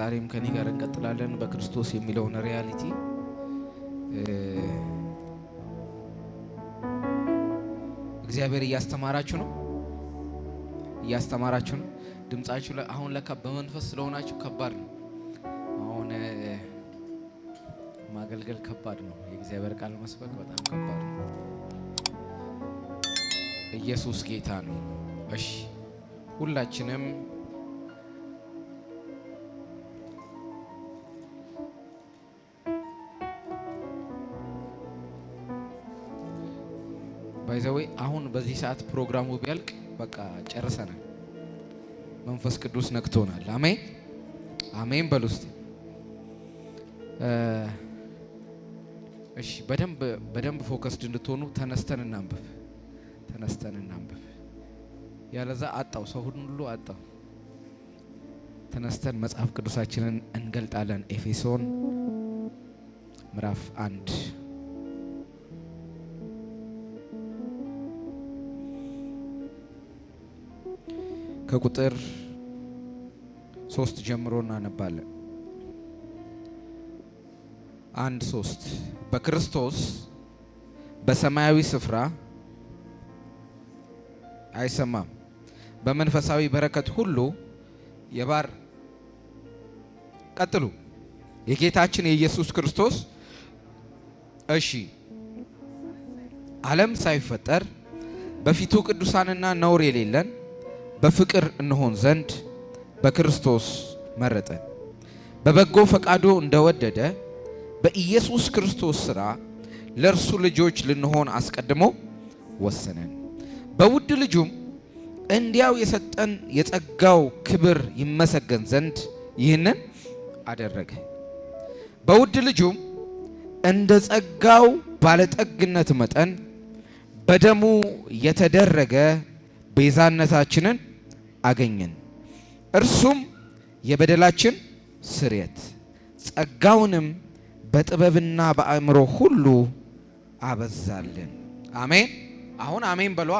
ዛሬም ከኔ ጋር እንቀጥላለን በክርስቶስ የሚለውን ሪያሊቲ እግዚአብሔር እያስተማራችሁ ነው ድምጻችሁ አሁን ለካ በመንፈስ ስለሆናችሁ ከባድ ነው አሁን ማገልገል ከባድ ነው የእግዚአብሔር ቃል መስበክ በጣም ከባድ ነው ኢየሱስ ጌታ ነው እሺ ሁላችንም ባይዘዌ አሁን በዚህ ሰዓት ፕሮግራሙ ቢያልቅ በቃ ጨርሰናል መንፈስ ቅዱስ ነክቶናል አሜን አሜን በሉ እስቲ እሺ በደንብ ፎከስድ እንድትሆኑ ተነስተን እናንብብ ያለዛ አጣው ሰው ሁሉ አጣው ተነስተን መጽሐፍ ቅዱሳችንን እንገልጣለን ኤፌሶን ምዕራፍ 1 ከቁጥር 3 ጀምሮ እናነባለን 1:3 በክርስቶስ በሰማያዊ ስፍራ አይሰማም በመንፈሳዊ በረከት ሁሉ ቀጥሉ የጌታችን የኢየሱስ ክርስቶስ ዓለም ሳይፈጠር በፊቱ ቅዱሳንና ነውር የሌለን በፍቅር እንሆን ዘንድ በክርስቶስ መረጠን በበጎ ፈቃዱ እንደወደደ በኢየሱስ ክርስቶስ ሥራ ለእርሱ ልጆች ልንሆን አስቀድሞ ወሰነን በውድ ልጁም እንዲያው የሰጠን የጸጋው ክብር ይመሰገን ዘንድ ይህንን አደረገ በውድ ልጁም እንደ ጸጋው ባለጠግነት መጠን በደሙ የተደረገ ቤዛነታችንን አገኘን እርሱም የበደላችን ስርየት ጸጋውንም በጥበብና በአእምሮ ሁሉ አበዛልን አሜን አሁን አሜን በሏ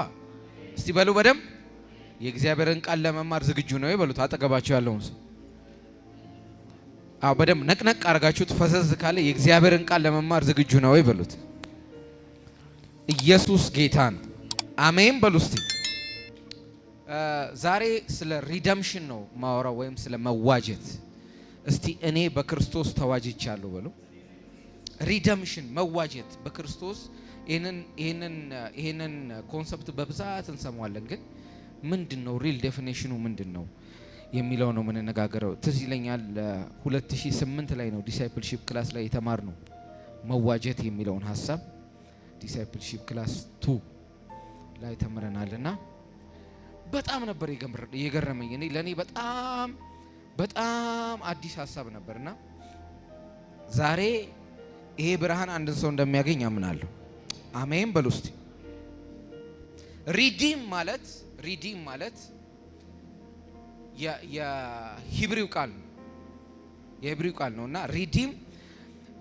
እስቲ በሉ በደም የእግዚአብሔርን ቃል ለመማር ዝግጁ ነው ይበሉት አጠገባችሁ ያለውን ሰው በደም ነቅነቅ አርጋችሁት ፈዘዝ ካለ የእግዚአብሔርን ቃል ለመማር ዝግጁ ነው ይበሉት ኢየሱስ ጌታን አሜን በሉ እስቲ ዛሬ ስለ ሪደምሽን ነው ማወራው ወይም ስለ መዋጀት እስቲ እኔ በክርስቶስ ተዋጅቻለሁ በሉ ሪደምሽን መዋጀት በክርስቶስ ይሄንን ኮንሰፕት በብዛት እንሰማዋለን ግን ምንድነው ሪል ዴፊኒሽኑ ምንድነው የሚለው ነው የምንነጋገረው ትዝ ይለኛል 2008 ላይ ነው ዲሳይፕልሺፕ ክላስ ላይ የተማርነው መዋጀት የሚለውን ሐሳብ ዲሳይፕልሺፕ ክላስ 2 ላይ ተምረናልና በጣም ነበር የገረመኝ እኔ ለኔ በጣም አዲስ ሐሳብ ነበርና ዛሬ ይሄ ብርሃን አንድን ሰው እንደሚያገኝ አምናለሁ አሜን በሉ እስቲ ሪዲም ማለት የሂብሪው ቃል ነውና ሪዲም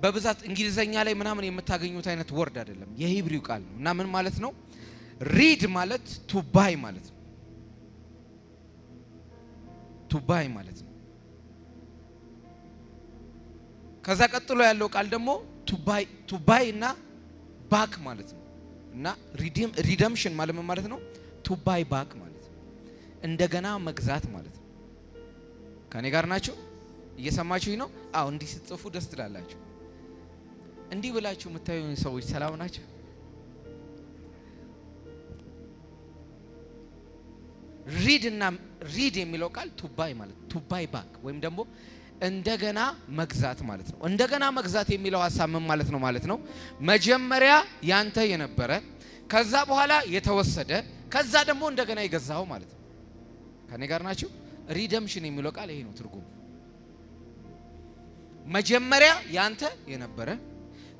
በብዛት እንግሊዘኛ ላይ ምናምን የምታገኙት አይነት ወርድ አይደለም የሂብሪው ቃል ነው እና ምን ማለት ነው ሪድ ማለት ቱ ባይ ማለት ነው ከዛ ቀጥሎ ያለው ቃል ደግሞ ቱ ባይ እና ባክ ማለት ነው እና ሪደምሽን ማለት ምን ማለት ነው ቱ ባይ ባክ ማለት ነው እንደገና መግዛት ማለት ነው ከኔ ጋር ናችሁ እየሰማችሁኝ ነው አዎ እንዲህ ስትጽፉ ደስ ትላላችሁ እንዲህ ብላችሁ የምታዩኝ ሰዎች ሰላም ናችሁ ሪድ የሚለው ቃል ቱ ባይ ማለት ቱ ባይ ባክ ወይም ደግሞ እንደገና መግዛት ማለት ነው እንደገና መግዛት የሚለው ሐሳብ ምን ማለት ነው መጀመሪያ ያንተ የነበረ ከዛ በኋላ የተወሰደ ከዛ ደግሞ እንደገና ይገዛው ማለት ነው ከኔ ጋር ናችሁ ሪደምሽን የሚለው ቃል ይሄ ነው ትርጉሙ መጀመሪያ ያንተ የነበረ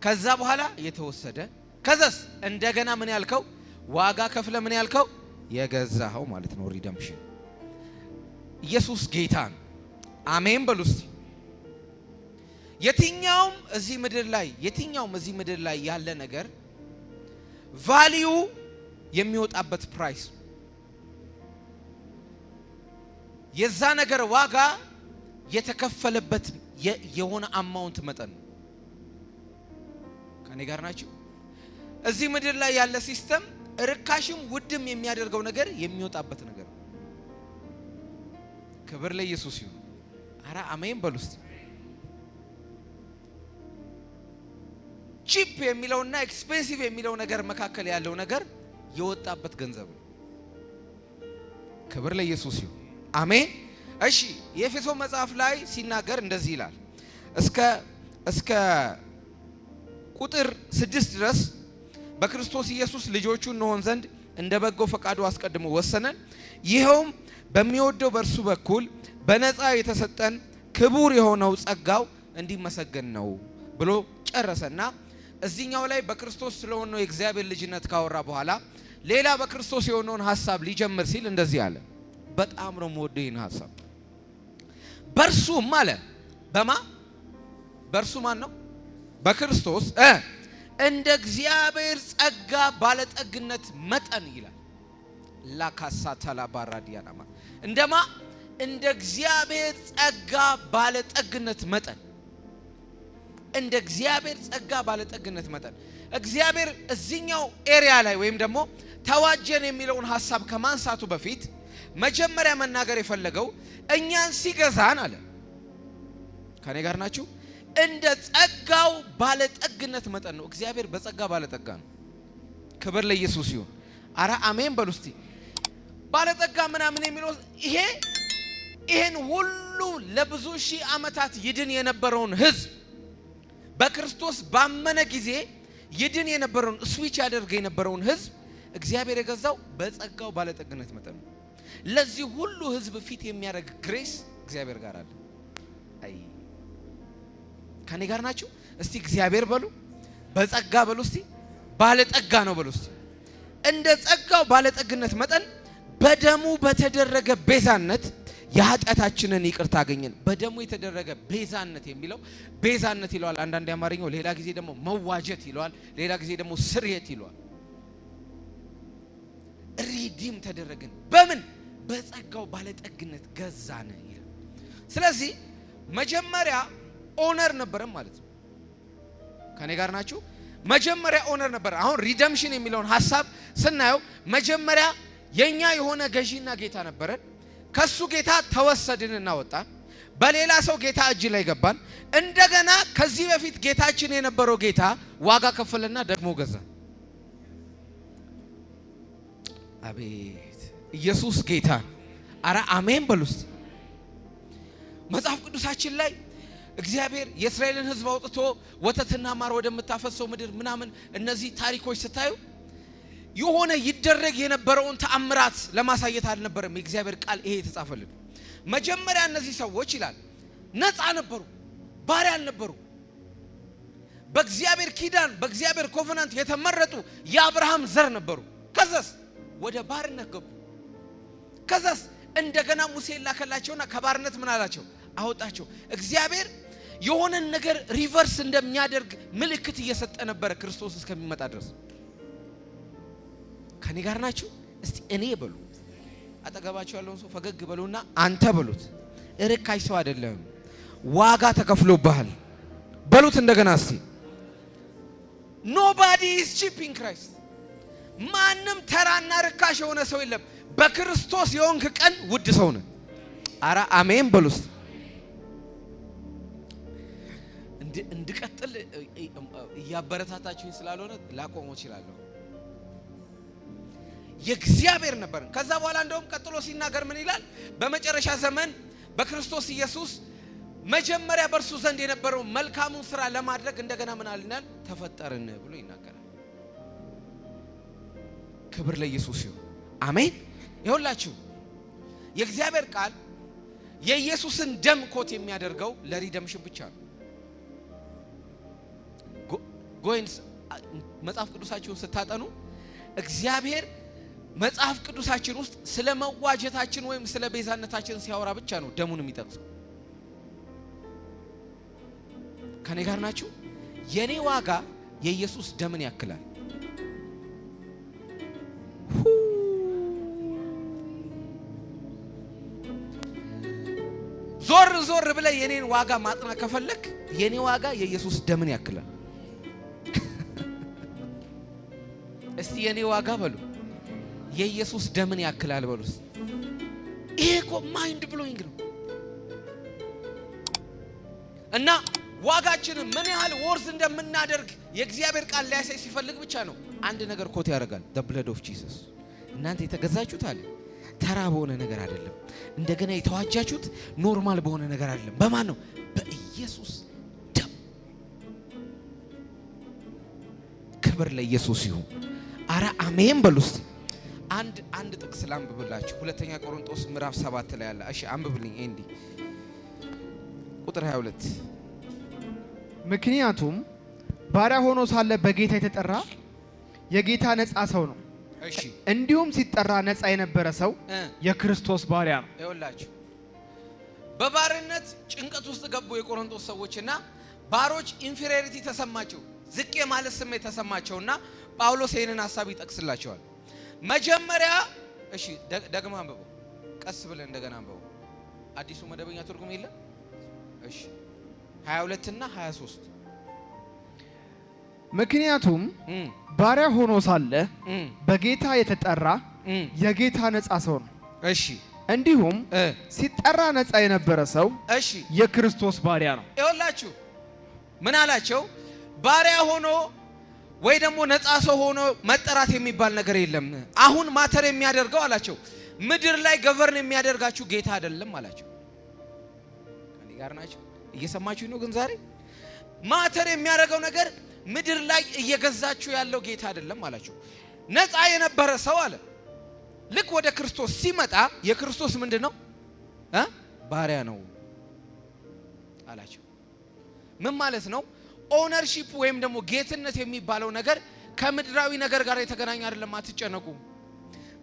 ከዛ በኋላ የተወሰደ ከዛስ እንደገና ምን ያልከው ዋጋ ከፍለ ምን ያልከው የገዛው ማለት ነው ሪደምሽን ኢየሱስ ጌታ ነው አሜን በሉ እስቲ የትኛውም እዚህ ምድር ላይ ያለ ነገር ቫልዩ የሚወጣበት ፕራይስ የዛ ነገር ዋጋ የተከፈለበት የሆነ አማውንት መጠን ነው። ከኔ ጋር ናችሁ? እዚህ ምድር ላይ ያለ ሲስተም ርካሽም ውድም የሚያደርገው ነገር የሚወጣበት ነገር ነው። ክብር ለኢየሱስ ይሁን። አረ አሜን በሉ እስቲ። ቺፕ የሚለውና ኤክስፔንሲቭ የሚለው ነገር መካከል ያለው ነገር የወጣበት ገንዘብ ነው። ክብር ለኢየሱስ ይሁን። አሜን። እሺ የኤፌሶን መጽሐፍ ላይ ሲናገር እንደዚህ ይላል እስከ ቁጥር 6 ድረስ በክርስቶስ ኢየሱስ ልጆቹ እንሆን ዘንድ እንደ በጎ ፈቃዱ አስቀድሞ ወሰነን፣ ይኸውም በሚወደው በእርሱ በኩል በነፃ የተሰጠን ክቡር የሆነው ጸጋው እንዲመሰገን ነው ብሎ ጨረሰና እዚህኛው ላይ በክርስቶስ ስለሆነው የእግዚአብሔር ልጅነት ካወራ በኋላ ሌላ በክርስቶስ የሆነውን ሐሳብ ሊጀምር ሲል እንደዚህ አለ። በጣም ነው የምወደው ይህን ሐሳብ። በእርሱም አለ በእርሱ ማን ነው? በክርስቶስ እንደ እግዚአብሔር ጸጋ ባለጠግነት መጠን ይላል። ላካሳታላ ባራዲያናማ እንደ እግዚአብሔር ጸጋ ባለጠግነት መጠን እንደ እግዚአብሔር ጸጋ ባለጠግነት መጠን እግዚአብሔር እዚህኛው ኤሪያ ላይ ወይም ደግሞ ተዋጀን የሚለውን ሐሳብ ከማንሳቱ በፊት መጀመሪያ መናገር የፈለገው እኛን ሲገዛን አለ። ከኔ ጋር ናችሁ? እንደ ጸጋው ባለጠግነት መጠን ነው። እግዚአብሔር በጸጋ ባለጠጋ ነው። ክብር ለኢየሱስ ይሁን። አረ አሜን በሉ እስቲ። ባለጠጋ ምናምን የሚለው ይሄን ሁሉ ለብዙ ሺህ ዓመታት ይድን የነበረውን ሕዝብ በክርስቶስ ባመነ ጊዜ ይድን የነበረውን ስዊች ያደርገ የነበረውን ሕዝብ እግዚአብሔር የገዛው በጸጋው ባለጠግነት መጠን ነው። ለዚህ ሁሉ ሕዝብ ፊት የሚያደርግ ግሬስ እግዚአብሔር ጋር አለ። አይ ከኔ ጋር ናችሁ? እስቲ እግዚአብሔር በሉ፣ በጸጋ በሉ እስቲ፣ ባለጠጋ ነው በሉ እስቲ። እንደ ጸጋው ባለጠግነት መጠን በደሙ በተደረገ ቤዛነት የኃጢአታችንን ይቅርታ አገኘን። በደሙ የተደረገ ቤዛነት የሚለው ቤዛነት ይለዋል አንዳንድ አማርኛው፣ ሌላ ጊዜ ደግሞ መዋጀት ይለዋል፣ ሌላ ጊዜ ደግሞ ስርየት ይለዋል። ሪዲም ተደረግን በምን? በጸጋው ባለጠግነት ገዛን ይላል። ስለዚህ መጀመሪያ ኦነር ነበረም ማለት ነው። ከኔ ጋር ናችሁ? መጀመሪያ ኦነር ነበር። አሁን ሪደምሽን የሚለውን ሐሳብ ስናየው መጀመሪያ የኛ የሆነ ገዢና ጌታ ነበረን። ከሱ ጌታ ተወሰድንና ወጣን። በሌላ ሰው ጌታ እጅ ላይ ገባን። እንደገና ከዚህ በፊት ጌታችን የነበረው ጌታ ዋጋ ከፈለና ደግሞ ገዛን። አቤት ኢየሱስ ጌታ! አረ አሜን በሉ እስቲ። መጽሐፍ ቅዱሳችን ላይ እግዚአብሔር የእስራኤልን ሕዝብ አውጥቶ ወተትና ማር ወደምታፈሰው ምድር ምናምን እነዚህ ታሪኮች ስታዩ የሆነ ይደረግ የነበረውን ተአምራት ለማሳየት አልነበረም የእግዚአብሔር ቃል ይሄ የተጻፈልን። መጀመሪያ እነዚህ ሰዎች ይላል ነፃ ነበሩ፣ ባሪያ አልነበሩ። በእግዚአብሔር ኪዳን በእግዚአብሔር ኮቨናንት የተመረጡ የአብርሃም ዘር ነበሩ። ከዛስ ወደ ባርነት ገቡ። ከዛስ እንደገና ሙሴ ላከላቸውና ከባርነት ምን አላቸው? አወጣቸው። እግዚአብሔር የሆነን ነገር ሪቨርስ እንደሚያደርግ ምልክት እየሰጠ ነበረ ክርስቶስ እስከሚመጣ ድረስ። ከኔ ጋር ናችሁ? እስቲ እኔ በሉ። አጠገባችሁ ያለውን ሰው ፈገግ በሉና አንተ በሉት። ርካሽ ሰው አይደለም፣ ዋጋ ተከፍሎብሃል በሉት። እንደገና እስቲ nobody is cheap in Christ። ማንም ተራና ርካሽ የሆነ ሰው የለም። በክርስቶስ የሆንክ ቀን ውድ ሰው ነህ። አረ አሜን በሉስ። እንድቀጥል እያበረታታችሁኝ ስላልሆነ ላቆመው እችላለሁ። የእግዚአብሔር ነበር። ከዛ በኋላ እንደውም ቀጥሎ ሲናገር ምን ይላል? በመጨረሻ ዘመን በክርስቶስ ኢየሱስ መጀመሪያ በእርሱ ዘንድ የነበረው መልካሙን ስራ ለማድረግ እንደገና ምን አልናል? ተፈጠርን ብሎ ይናገራል። ክብር ለኢየሱስ ይሁን። አሜን። ይሁንላችሁ የእግዚአብሔር ቃል የኢየሱስን ደም ኮት የሚያደርገው ለሪደምሽን ብቻ ነው። ጎይንስ መጽሐፍ ቅዱሳችሁን ስታጠኑ እግዚአብሔር መጽሐፍ ቅዱሳችን ውስጥ ስለ መዋጀታችን ወይም ስለ ቤዛነታችን ሲያወራ ብቻ ነው ደሙን የሚጠቅሰው። ከኔ ጋር ናችሁ? የኔ ዋጋ የኢየሱስ ደምን ያክላል። ዞር ዞር ብለህ የኔን ዋጋ ማጥናት ከፈለክ የኔ ዋጋ የኢየሱስ ደምን ያክላል። እስቲ የኔ ዋጋ በሉ የኢየሱስ ደምን ያክላል በሉ። ይሄ እኮ ማይንድ ብሎይንግ ነው። እና ዋጋችንን ምን ያህል ወርዝ እንደምናደርግ የእግዚአብሔር ቃል ሊያሳይ ሲፈልግ ብቻ ነው አንድ ነገር ኮት ያደርጋል። the blood of Jesus። እናንተ የተገዛችሁት አለ ተራ በሆነ ነገር አይደለም። እንደገና የተዋጃችሁት ኖርማል በሆነ ነገር አይደለም። በማን ነው? በኢየሱስ ደም። ክብር ለኢየሱስ ይሁን። አረ አሜን በሉ እስቲ። አንድ ጥቅስ ላንብብላችሁ። ሁለተኛ ቆሮንቶስ ምዕራፍ 7 ላይ ያለ። እሺ አንብብልኝ እንዴ ቁጥር 22 ምክንያቱም ባሪያ ሆኖ ሳለ በጌታ የተጠራ የጌታ ነፃ ሰው ነው። እሺ እንዲሁም ሲጠራ ነፃ የነበረ ሰው የክርስቶስ ባሪያ ነው። ይኸውላችሁ በባርነት ጭንቀት ውስጥ ገቡ የቆሮንቶስ ሰዎችና ባሮች ኢንፌሪዮሪቲ ተሰማቸው፣ ዝቅ ማለት ስሜት ተሰማቸውና ጳውሎስ ይሄንን ሐሳብ ይጠቅስላቸዋል። መጀመሪያ እሺ ደግማ አንብበው፣ ቀስ ብለን እንደገና አንብበው። አዲሱ መደበኛ ትርጉም የለም። እሺ 22 እና 23 ምክንያቱም ባሪያ ሆኖ ሳለ በጌታ የተጠራ የጌታ ነፃ ሰው ነው። እሺ እንዲሁም ሲጠራ ነፃ የነበረ ሰው እሺ የክርስቶስ ባሪያ ነው። ይኸውላችሁ ምን አላቸው? ባሪያ ሆኖ ወይ ደግሞ ነፃ ሰው ሆኖ መጠራት የሚባል ነገር የለም። አሁን ማተር የሚያደርገው አላቸው ምድር ላይ ገቨርን የሚያደርጋችሁ ጌታ አይደለም አላቸው። ከኔ ጋር ናቸው? እየሰማችሁ ነው? ግን ዛሬ ማተር የሚያደርገው ነገር ምድር ላይ እየገዛችሁ ያለው ጌታ አይደለም አላቸው። ነፃ የነበረ ሰው አለ ልክ ወደ ክርስቶስ ሲመጣ የክርስቶስ ምንድነው? ባሪያ ነው አላቸው። ምን ማለት ነው? ኦነርሺፕ ወይም ደግሞ ጌትነት የሚባለው ነገር ከምድራዊ ነገር ጋር የተገናኘ አይደለም። አትጨነቁ።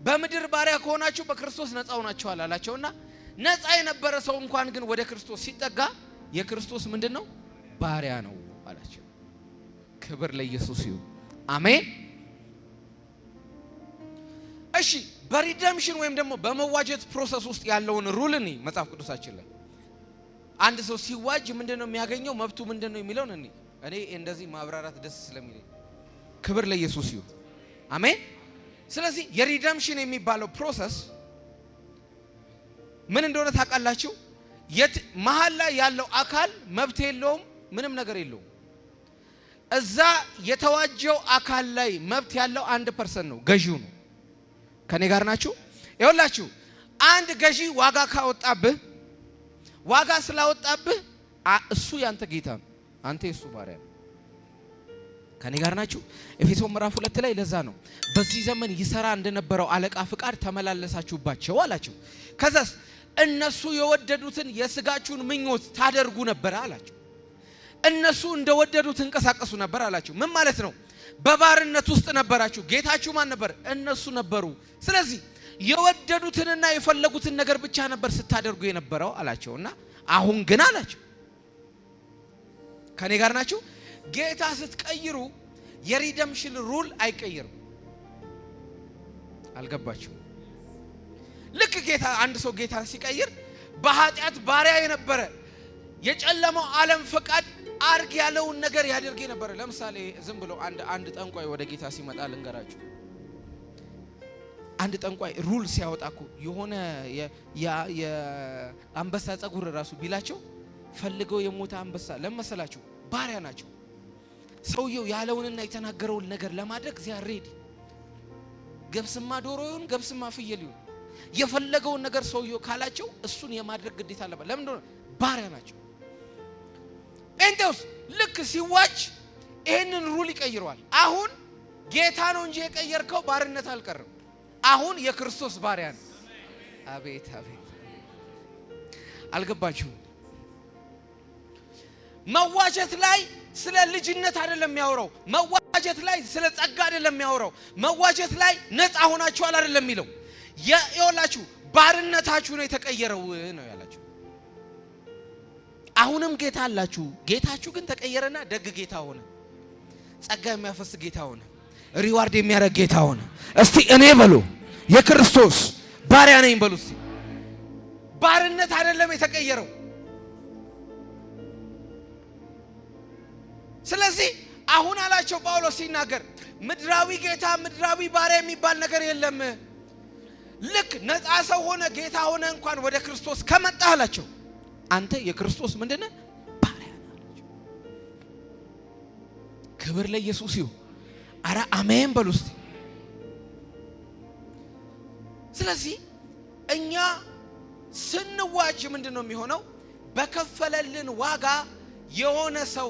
በምድር ባሪያ ከሆናችሁ በክርስቶስ ነፃ ሆናችኋል አላቸውና ነፃ የነበረ ሰው እንኳን ግን ወደ ክርስቶስ ሲጠጋ የክርስቶስ ምንድነው? ባሪያ ነው አላቸው። ክብር ለኢየሱስ ይሁን። አሜን። እሺ በሪደምሽን ወይም ደግሞ በመዋጀት ፕሮሰስ ውስጥ ያለውን ሩል እኔ መጽሐፍ ቅዱሳችን ላይ አንድ ሰው ሲዋጅ ምንድነው የሚያገኘው? መብቱ ምንድነው የሚለውን እኔ እንደዚህ ማብራራት ደስ ስለሚለኝ ክብር ለኢየሱስ ይሁን። አሜን። ስለዚህ የሪደምሽን የሚባለው ፕሮሰስ ምን እንደሆነ ታውቃላችሁ? መሃል ላይ ያለው አካል መብት የለውም፣ ምንም ነገር የለውም። እዛ የተዋጀው አካል ላይ መብት ያለው 1% ነው፣ ገዢው ነው። ከኔ ጋር ናችሁ? ይኸውላችሁ አንድ ገዢ ዋጋ ካወጣብህ፣ ዋጋ ስላወጣብህ እሱ ያንተ ጌታ ነው፣ አንተ የሱ ባሪያ ነው። ከኔ ጋር ናችሁ? ኤፌሶን ምዕራፍ 2 ላይ ለዛ ነው በዚህ ዘመን ይሰራ እንደነበረው አለቃ ፍቃድ ተመላለሳችሁባቸው አላቸው። ከዛስ እነሱ የወደዱትን የስጋችሁን ምኞት ታደርጉ ነበር አላቸው። እነሱ እንደወደዱት እንቀሳቀሱ ነበር አላቸው። ምን ማለት ነው? በባርነት ውስጥ ነበራችሁ። ጌታችሁ ማን ነበር? እነሱ ነበሩ። ስለዚህ የወደዱትንና የፈለጉትን ነገር ብቻ ነበር ስታደርጉ የነበረው አላቸውና አሁን ግን አላቸው። ከኔ ጋር ናችሁ? ጌታ ስትቀይሩ የሪደምሽን ሩል አይቀየርም። አልገባችሁ? ልክ ጌታ አንድ ሰው ጌታ ሲቀይር በኃጢአት ባሪያ የነበረ የጨለማው ዓለም ፈቃድ አርግ ያለውን ነገር ያደርግ ነበር። ለምሳሌ ዝም ብሎ አንድ ጠንቋይ ወደ ጌታ ሲመጣ ልንገራችሁ። አንድ ጠንቋይ ሩል ሲያወጣኩ የሆነ የአንበሳ ጸጉር ራሱ ቢላቸው ፈልገው የሞተ አንበሳ ለመሰላችሁ ባሪያ ናቸው። ሰውየው ያለውንና የተናገረውን ነገር ለማድረግ ዚያሬዲ ገብስማ ዶሮ ይሁን ገብስማ ፍየል ይሁን የፈለገውን ነገር ሰውየው ካላቸው እሱን የማድረግ ግዴታ አለበት። ለምን እንደሆነ ባሪያ ናቸው። ጴንጤውስ ልክ ሲዋጅ ይሄንን ሩል ይቀይረዋል። አሁን ጌታ ነው እንጂ የቀየርከው ባርነት አልቀርም። አሁን የክርስቶስ ባሪያ ነው። አቤት አቤት! አልገባችሁም? መዋጀት ላይ ስለ ልጅነት አይደለም የሚያወራው። መዋጀት ላይ ስለ ጸጋ አይደለም የሚያወራው። መዋጀት ላይ ነፃ ሆናችኋል አይደለም የሚለው። ይኸውላችሁ ባርነታችሁ ነው የተቀየረው ነው ያላችሁ። አሁንም ጌታ አላችሁ። ጌታችሁ ግን ተቀየረና ደግ ጌታ ሆነ። ጸጋ የሚያፈስ ጌታ ሆነ። ሪዋርድ የሚያደርግ ጌታ ሆነ። እስቲ እኔ በሉ የክርስቶስ ባሪያ ነኝ በሉ እስቲ። ባርነት አይደለም የተቀየረው። ስለዚህ አሁን አላቸው ጳውሎስ ሲናገር ምድራዊ ጌታ ምድራዊ ባሪያ የሚባል ነገር የለም። ልክ ነፃ ሰው ሆነ ጌታ ሆነ እንኳን ወደ ክርስቶስ ከመጣህ አላቸው አንተ የክርስቶስ ምንድነህ? ባሪያ አላቸው። ክብር ለኢየሱስ ይሁን። አረ አሜን በሉ እስቲ። ስለዚህ እኛ ስንዋጅ ምንድነው የሚሆነው? በከፈለልን ዋጋ የሆነ ሰው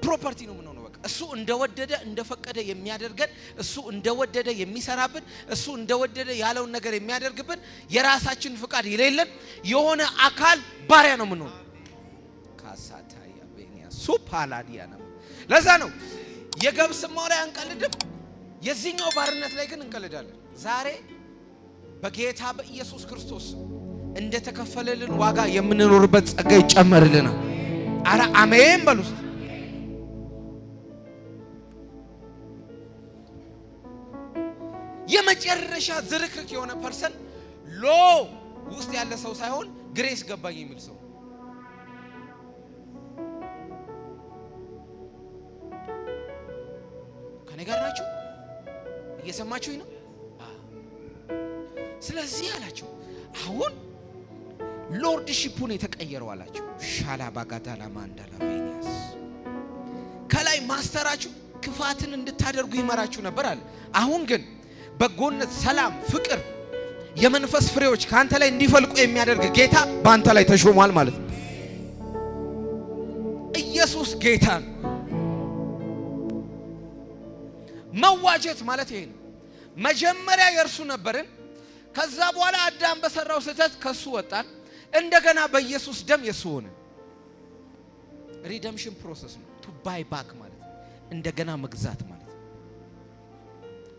ፕሮፐርቲ ነው የምንሆነው። በቃ እሱ እንደወደደ እንደፈቀደ የሚያደርገን፣ እሱ እንደወደደ የሚሰራብን፣ እሱ እንደወደደ ያለውን ነገር የሚያደርግብን፣ የራሳችን ፍቃድ የሌለን የሆነ አካል ባሪያ ነው የምንሆነው። ካሳታያ በእኛ ሱፓላዲያ ነው። ለዛ ነው የገብስማው ላይ አንቀልድም፣ የዚህኛው ባርነት ላይ ግን እንቀልዳለን። ዛሬ በጌታ በኢየሱስ ክርስቶስ እንደተከፈለልን ዋጋ የምንኖርበት ጸጋ ይጨመርልናል። አረ አሜን በሉ። የመጨረሻ ዝርክርክ የሆነ ፐርሰን ሎ ውስጥ ያለ ሰው ሳይሆን ግሬስ ገባኝ የሚል ሰው። ከኔ ጋር ናችሁ? እየሰማችሁኝ ነው? ስለዚህ አላችሁ አሁን ሎርድሺፑን የተቀየረው አላችሁ ሻላ ባጋዳላ ማንዳላ ቬኒያስ ከላይ ማስተራችሁ ክፋትን እንድታደርጉ ይመራችሁ ነበር አለ። አሁን ግን በጎነት፣ ሰላም፣ ፍቅር የመንፈስ ፍሬዎች ካንተ ላይ እንዲፈልቁ የሚያደርግ ጌታ ባንተ ላይ ተሾሟል ማለት ነው። ኢየሱስ ጌታ ነው። መዋጀት ማለት ይሄ ነው። መጀመሪያ የእርሱ ነበርን። ከዛ በኋላ አዳም በሰራው ስህተት ከሱ ወጣን። እንደገና በኢየሱስ ደም የሱ ሆነ። ሪደምሽን ፕሮሰስ ነው። ቱ ባይ ባክ ማለት እንደገና መግዛት ማለት።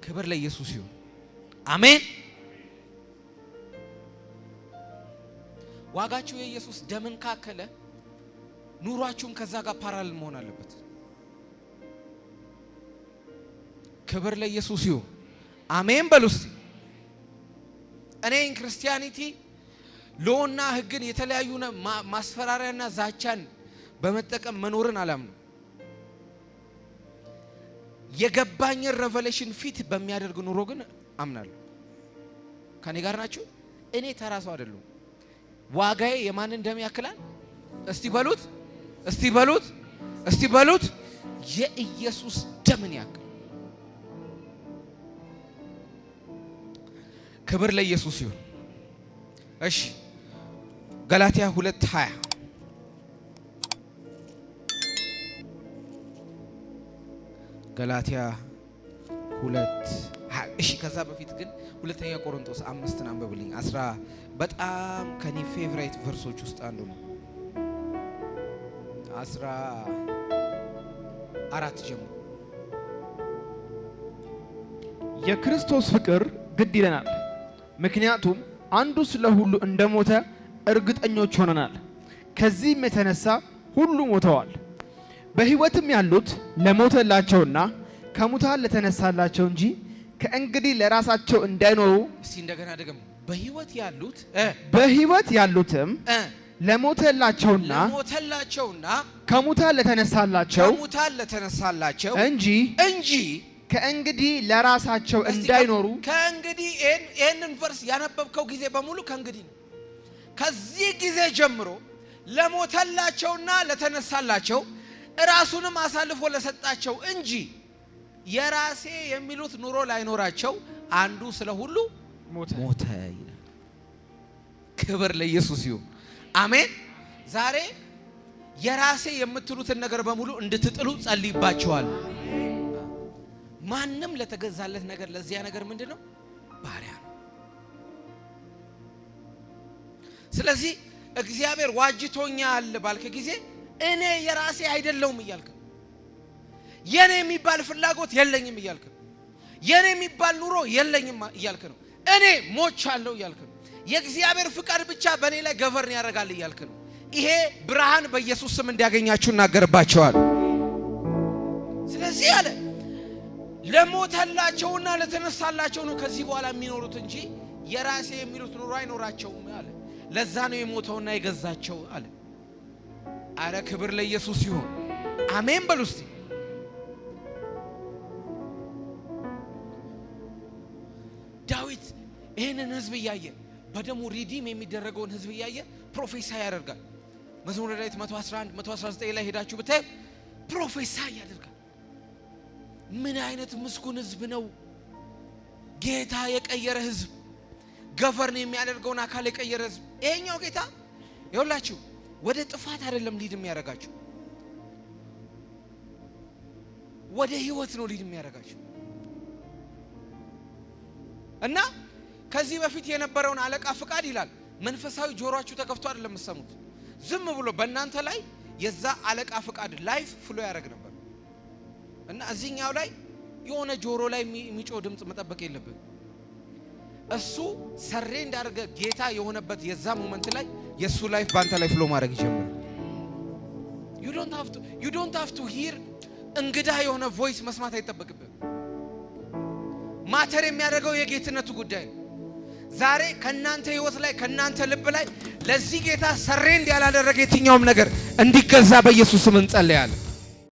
ክብር ለኢየሱስ ይሁን። አሜን። ዋጋችሁ የኢየሱስ ደምን ካከለ ኑሯችሁም ከዛ ጋር ፓራል መሆን አለበት። ክብር ለኢየሱስ ይሁን። አሜን በሉ እስቲ። እኔ ክርስቲያኒቲ ሎና ህግን የተለያዩ ማስፈራሪያና ዛቻን በመጠቀም መኖርን አላምነው። የገባኝን ሬቨሌሽን ፊት በሚያደርግ ኑሮ ግን አምናለሁ። ከኔ ጋር ናችሁ? እኔ ተራ ሰው አይደለሁም። ዋጋዬ የማንን ደም ያክላል? እስቲ በሉት፣ እስቲ በሉት፣ እስቲ በሉት። የኢየሱስ ደምን ያክል። ክብር ለኢየሱስ ይሁን። እሺ ገላትያ 2:20 ገላትያ 2:20 እሺ። ከዛ በፊት ግን ሁለተኛ ቆሮንቶስ 5 አንብብልኝ። በጣም ከኔ ፌቨራይት ቨርሶች ውስጥ አንዱ ነው። 14 ጀምሮ የክርስቶስ ፍቅር ግድ ይለናል፣ ምክንያቱም አንዱ ስለ ሁሉ እንደሞተ እርግጠኞች ሆነናል። ከዚህም የተነሳ ሁሉ ሞተዋል። በሕይወትም ያሉት ለሞተላቸውና ከሙታን ለተነሳላቸው እንጂ ከእንግዲህ ለራሳቸው እንዳይኖሩ። እስቲ እንደገና ደግሞ በሕይወት ያሉትም ለሞተላቸውና ከሙታን ለተነሳላቸው እንጂ ከእንግዲህ ለራሳቸው እንዳይኖሩ። ከእንግዲህ ይሄንን ቨርስ ያነበብከው ጊዜ በሙሉ ከእንግዲህ ነው። ከዚህ ጊዜ ጀምሮ ለሞተላቸውና ለተነሳላቸው ራሱንም አሳልፎ ለሰጣቸው እንጂ የራሴ የሚሉት ኑሮ ላይኖራቸው አንዱ ስለ ሁሉ ሞተ ይላል። ክብር ለኢየሱስ ይሁን። አሜን። ዛሬ የራሴ የምትሉትን ነገር በሙሉ እንድትጥሉ ጸልይባችኋል። ማንም ለተገዛለት ነገር ለዚያ ነገር ምንድነው? ባሪያ ነው። ስለዚህ እግዚአብሔር ዋጅቶኛል ባልከ ጊዜ እኔ የራሴ አይደለሁም እያልክ፣ የኔ የሚባል ፍላጎት የለኝም እያልክ፣ የኔ የሚባል ኑሮ የለኝም እያልክ ነው። እኔ ሞቻለሁ እያልክ ነው። የእግዚአብሔር ፍቃድ ብቻ በእኔ ላይ ገቨርን ያደርጋል እያልክ ነው። ይሄ ብርሃን በኢየሱስ ስም እንዲያገኛችሁ እናገርባቸዋል። ስለዚህ አለ ለሞተላቸውና ለተነሳላቸው ነው ከዚህ በኋላ የሚኖሩት እንጂ የራሴ የሚሉት ኑሮ አይኖራቸውም አለ። ለዛ ነው የሞተውና የገዛቸው አለ። አረ ክብር ለኢየሱስ ይሁን። አሜን በሉ እስቲ። ዳዊት ይህንን ህዝብ እያየ በደሙ ሪዲም የሚደረገውን ህዝብ እያየ ፕሮፌሳይ ያደርጋል። መዝሙረ ዳዊት 111 119 ላይ ሄዳችሁ ብታይ ፕሮፌሳይ ያደርጋል። ምን አይነት ምስጉን ህዝብ ነው! ጌታ የቀየረ ህዝብ፣ ገቨርን የሚያደርገውን አካል የቀየረ ህዝብ። ይሄኛው ጌታ ይኸውላችሁ ወደ ጥፋት አይደለም ሊድ የሚያደርጋችሁ፣ ወደ ህይወት ነው ሊድ የሚያደርጋችሁ። እና ከዚህ በፊት የነበረውን አለቃ ፍቃድ ይላል መንፈሳዊ ጆሮአችሁ ተከፍቶ አይደለም የምትሰሙት፣ ዝም ብሎ በእናንተ ላይ የዛ አለቃ ፍቃድ ላይፍ ፍሎ ያደርግ ነበር። እና እዚህኛው ላይ የሆነ ጆሮ ላይ የሚጮህ ድምጽ መጠበቅ የለብን። እሱ ሰሬ እንዳደረገ ጌታ የሆነበት የዛ ሞመንት ላይ የሱ ላይፍ ባንተ ላይ ፍሎ ማድረግ ይጀምራል። you don't have to hear እንግዳ የሆነ ቮይስ መስማት አይጠበቅብን። ማተር የሚያደርገው የጌትነቱ ጉዳይ ነው። ዛሬ ከናንተ ህይወት ላይ ከናንተ ልብ ላይ ለዚህ ጌታ ሰሬ እንዲያላደረገ የትኛውም ነገር እንዲገዛ በኢየሱስ ስም እንጸልያለን።